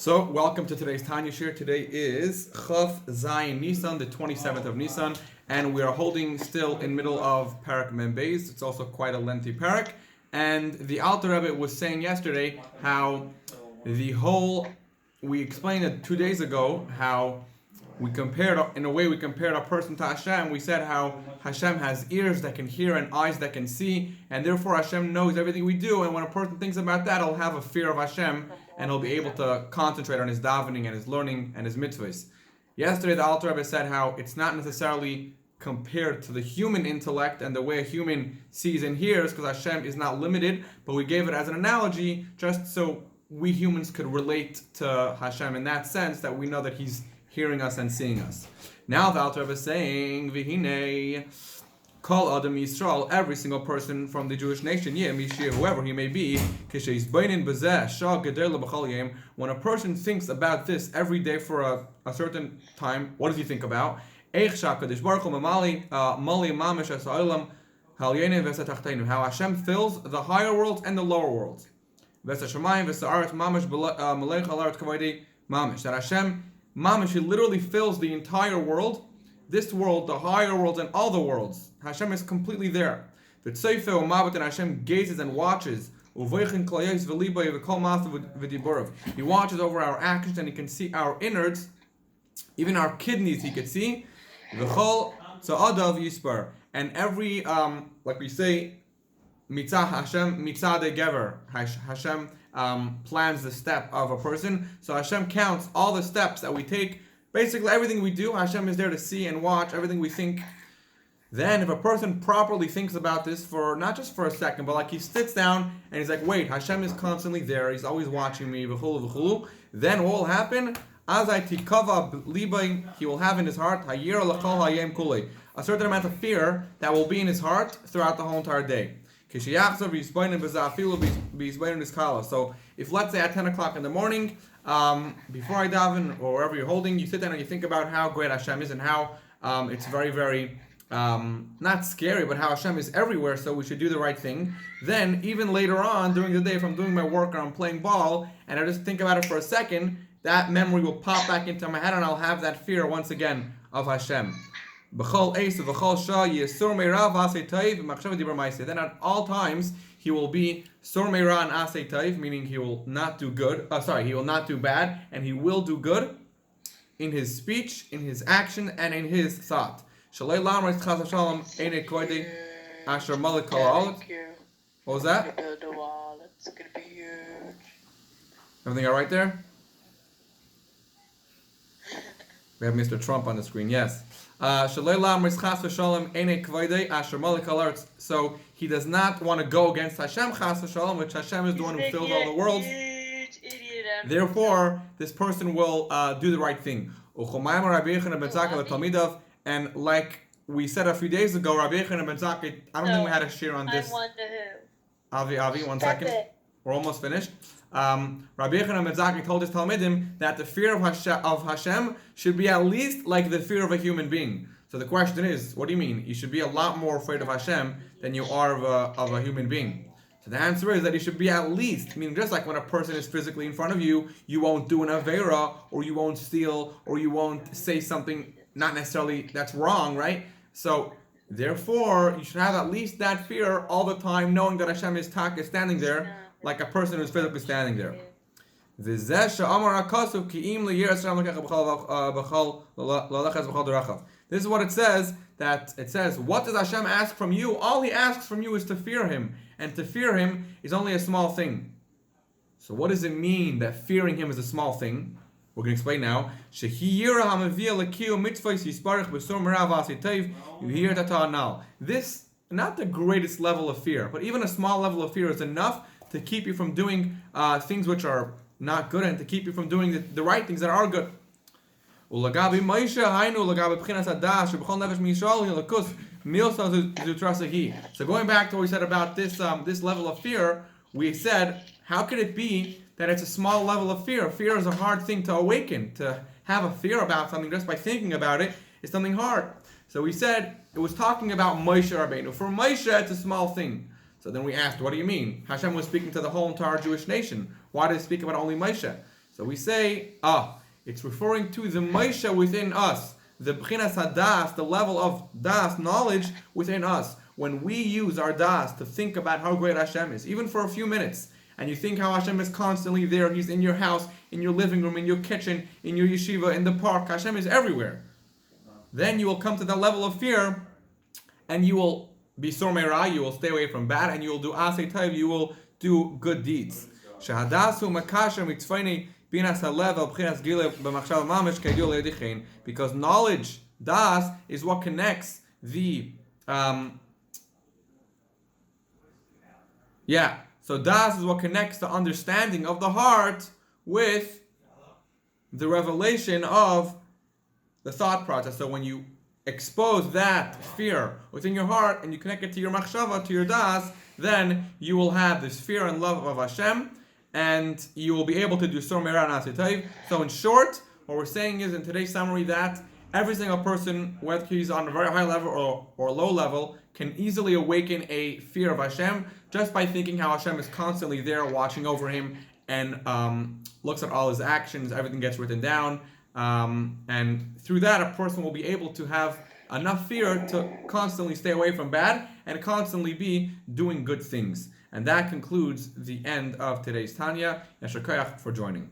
So, welcome to today's Tanya Shiur. Today is Chaf Zayin ניסן, the 27th of ניסן, and we are holding still in middle of Parak Mem Beis. It's also quite a lengthy parak. And the Alter Rebbe was saying yesterday how we explained it 2 days ago, how we compared a person to Hashem. We said how Hashem has ears that can hear and eyes that can see, and therefore Hashem knows everything we do. And when a person thinks about that, he'll have a fear of Hashem, and he'll be able to concentrate on his davening and his learning and his mitzvahs. Yesterday, the Alter Rebbe said how it's not necessarily compared to the human intellect and the way a human sees and hears, because Hashem is not limited, but we gave it as an analogy just so we humans could relate to Hashem in that sense, that we know that He's hearing us and seeing us. Now the Alter Rebbe is saying, V'hinei, Kol Adam Yisrael, every single person from the Jewish nation, whoever he may be, when a person thinks about this every day for a certain time, what does he think about? How Hashem fills the higher worlds and the lower worlds. That Hashem Mamish, He literally fills the entire world, this world, the higher worlds, and all the worlds. Hashem is completely there. And Hashem gazes and watches. He watches over our actions, and He can see our innards, even our kidneys He could see. And every, like we say, mitzah Hashem, mitzah de gever. Hashem plans the step of a person. So Hashem counts all the steps that we take. Basically, everything we do, Hashem is there to see and watch everything we think. Then, if a person properly thinks about this for not just for a second, but like he sits down and he's like, wait, Hashem is constantly there. He's always watching me. V'chulu v'chulu. Then what will happen? He will have in his heart a certain amount of fear that will be in his heart throughout the whole entire day. So if, let's say, at 10 o'clock in the morning, before I daven, or wherever you're holding, you sit down and you think about how great Hashem is and how it's very, very, not scary, but how Hashem is everywhere, so we should do the right thing. Then, even later on, during the day, if I'm doing my work or I'm playing ball, and I just think about it for a second, that memory will pop back into my head, and I'll have that fear once again of Hashem. Then at all times he will be sur meira and asay taiv, meaning he will not do good. He will not do bad, and he will do good in his speech, in his action, and in his thought. What was that? Build a wall. It's gonna be huge. Everything all right there? We have Mr. Trump on the screen. Yes. So he does not want to go against Hashem, chas v'shalom, which Hashem is the one who fills all the worlds. Therefore, this person will do the right thing. And like we said a few days ago, Rabbi Yochanan ben Zakkai, I don't think we had a share on this. Avi, 1 second. We're almost finished. Rabbi Yochanan ben Zakkai told his Talmidim that the fear of Hashem should be at least like the fear of a human being. So the question is, what do you mean? You should be a lot more afraid of Hashem than you are of a human being. So the answer is that you should be at least, meaning just like when a person is physically in front of you, you won't do an avera, or you won't steal, or you won't say something not necessarily that's wrong, right? So therefore, you should have at least that fear all the time, knowing that Hashem is standing there, like a person who's physically standing there. This is what it says, that it says, what does Hashem ask from you? All He asks from you is to fear Him. And to fear Him is only a small thing. So what does it mean that fearing Him is a small thing? We're going to explain now. This, not the greatest level of fear, but even a small level of fear is enough to keep you from doing things which are not good, and to keep you from doing the right things that are good. So going back to what we said about this level of fear, we said, how could it be that it's a small level of fear? Fear is a hard thing to awaken. To have a fear about something just by thinking about it is something hard. So we said it was talking about Moshe Rabbeinu. For Moshe, it's a small thing. So then we asked, what do you mean? Hashem was speaking to the whole entire Jewish nation. Why did He speak about only Moshe? So So we say, it's referring to the Moshe within us, the B'chinas HaDas, the level of Das, knowledge within us. When we use our Das to think about how great Hashem is, even for a few minutes, and you think how Hashem is constantly there, He's in your house, in your living room, in your kitchen, in your yeshiva, in the park, Hashem is everywhere. Then you will come to that level of fear, and you will be sormera, you will stay away from bad, and you will do asay tov, you will do good deeds. Because knowledge, das, is what connects the so das is what connects the understanding of the heart with the revelation of the thought process. So when you expose that fear within your heart and you connect it to your machshava, to your das, then you will have this fear and love of Hashem, and you will be able to do Sor Meirah and Aseh Tov. So in short, what we're saying is in today's summary that every single person, whether he's on a very high level or a low level, can easily awaken a fear of Hashem just by thinking how Hashem is constantly there watching over him and looks at all his actions, everything gets written down. And through that, a person will be able to have enough fear to constantly stay away from bad and constantly be doing good things. And that concludes the end of today's Tanya. Yasher koach for joining.